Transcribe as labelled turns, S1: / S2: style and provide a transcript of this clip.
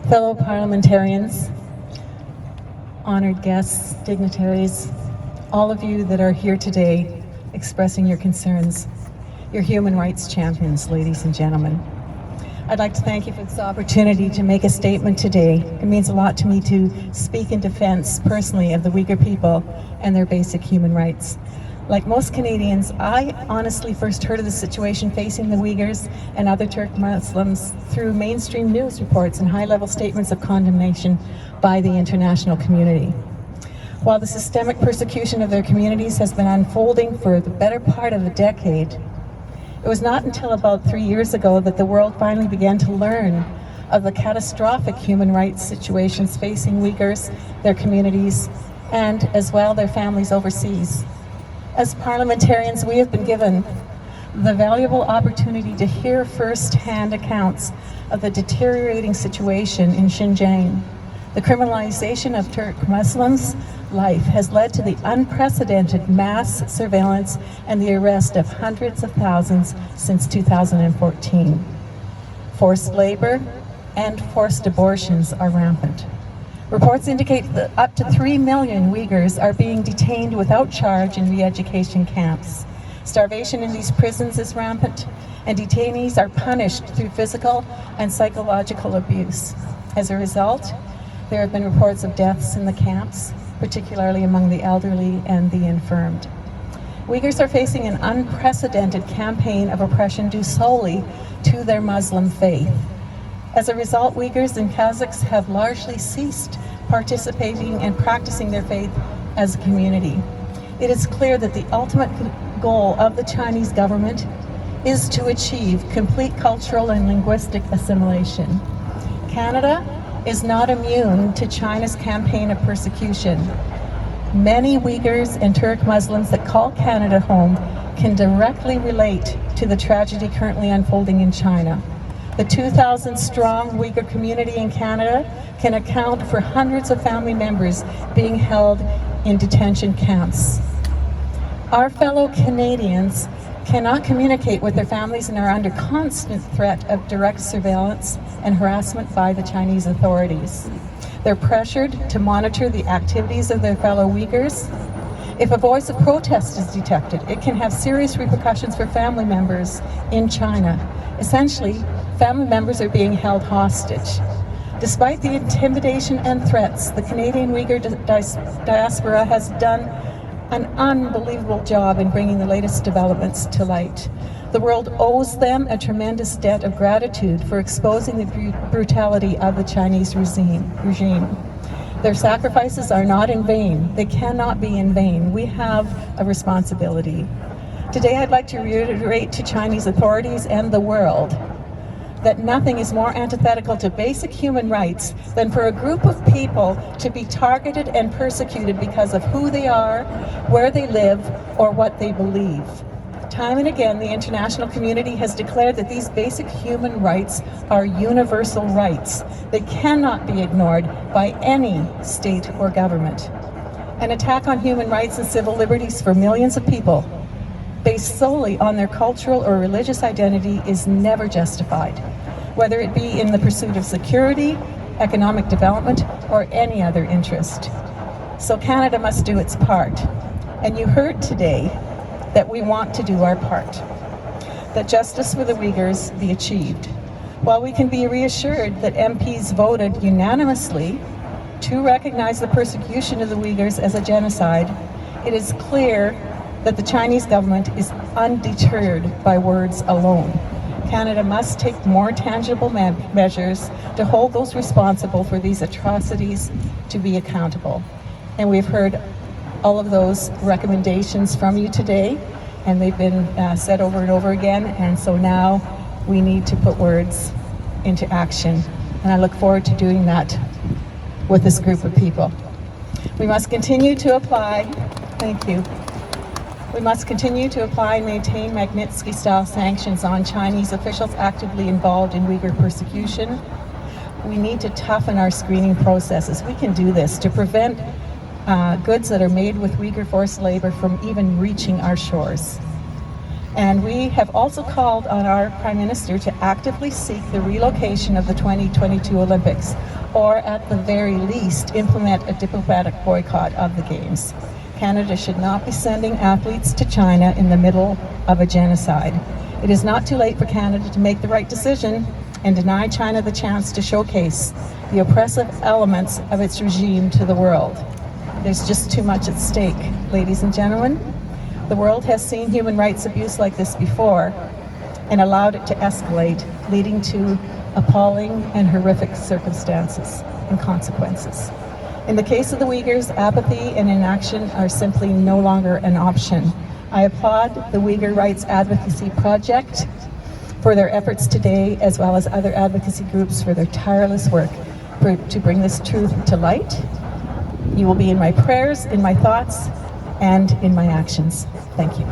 S1: fellow parliamentarians, honored guests, dignitaries, all of you that are here today expressing your concerns, your human rights champions, ladies and gentlemen. I'd like to thank you for this opportunity to make a statement today. It means a lot to me to speak in defense personally of the Uyghur people and their basic human rights. Like most Canadians, I honestly first heard of the situation facing the Uyghurs and other Turk Muslims through mainstream news reports and high-level statements of condemnation by the international community. While the systemic persecution of their communities has been unfolding for the better part of a decade, it was not until about 3 years ago that the world finally began to learn of the catastrophic human rights situations facing Uyghurs, their communities, and as well their families overseas. As parliamentarians, we have been given the valuable opportunity to hear first-hand accounts of the deteriorating situation in Xinjiang. The criminalization of Turk Muslims' life has led to the unprecedented mass surveillance and the arrest of hundreds of thousands since 2014. Forced labor and forced abortions are rampant. Reports indicate that up to 3 million Uyghurs are being detained without charge in re-education camps. Starvation in these prisons is rampant, and detainees are punished through physical and psychological abuse. As a result, there have been reports of deaths in the camps, particularly among the elderly and the infirmed. Uyghurs are facing an unprecedented campaign of oppression due solely to their Muslim faith. As a result, Uyghurs and Kazakhs have largely ceased participating and practicing their faith as a community. It is clear that the ultimate goal of the Chinese government is to achieve complete cultural and linguistic assimilation. Canada is not immune to China's campaign of persecution. Many Uyghurs and Turk Muslims that call Canada home can directly relate to the tragedy currently unfolding in China. The 2,000-strong Uyghur community in Canada can account for hundreds of family members being held in detention camps. Our fellow Canadians cannot communicate with their families and are under constant threat of direct surveillance and harassment by the Chinese authorities. They're pressured to monitor the activities of their fellow Uyghurs. If a voice of protest is detected, it can have serious repercussions for family members in China. Essentially, family members are being held hostage. Despite the intimidation and threats, the Canadian Uyghur diaspora has done an unbelievable job in bringing the latest developments to light. The world owes them a tremendous debt of gratitude for exposing the brutality of the Chinese regime. Their sacrifices are not in vain. They cannot be in vain. We have a responsibility. Today, I'd like to reiterate to Chinese authorities and the world that nothing is more antithetical to basic human rights than for a group of people to be targeted and persecuted because of who they are, where they live, or what they believe. Time and again, the international community has declared that these basic human rights are universal rights. They cannot be ignored by any state or government. An attack on human rights and civil liberties for millions of people based solely on their cultural or religious identity is never justified, whether it be in the pursuit of security, economic development, or any other interest. So Canada must do its part. And you heard today that we want to do our part, that justice for the Uyghurs be achieved. While we can be reassured that MPs voted unanimously to recognize the persecution of the Uyghurs as a genocide, it is clear that the Chinese government is undeterred by words alone. Canada must take more tangible measures to hold those responsible for these atrocities to be accountable. And we've heard all of those recommendations from you today, and they've been said over and over again, and so now we need to put words into action. And I look forward to doing that with this group of people. We must continue to apply, thank you. We must continue to apply and maintain Magnitsky-style sanctions on Chinese officials actively involved in Uyghur persecution. We need to toughen our screening processes. We can do this to prevent goods that are made with Uyghur forced labor from even reaching our shores. And we have also called on our Prime Minister to actively seek the relocation of the 2022 Olympics, or at the very least, implement a diplomatic boycott of the Games. Canada should not be sending athletes to China in the middle of a genocide. It is not too late for Canada to make the right decision and deny China the chance to showcase the oppressive elements of its regime to the world. There's just too much at stake, ladies and gentlemen. The world has seen human rights abuse like this before and allowed it to escalate, leading to appalling and horrific circumstances and consequences. In the case of the Uyghurs, apathy and inaction are simply no longer an option. I applaud the Uyghur Rights Advocacy Project for their efforts today, as well as other advocacy groups for their tireless work to bring this truth to light. You will be in my prayers, in my thoughts, and in my actions. Thank you.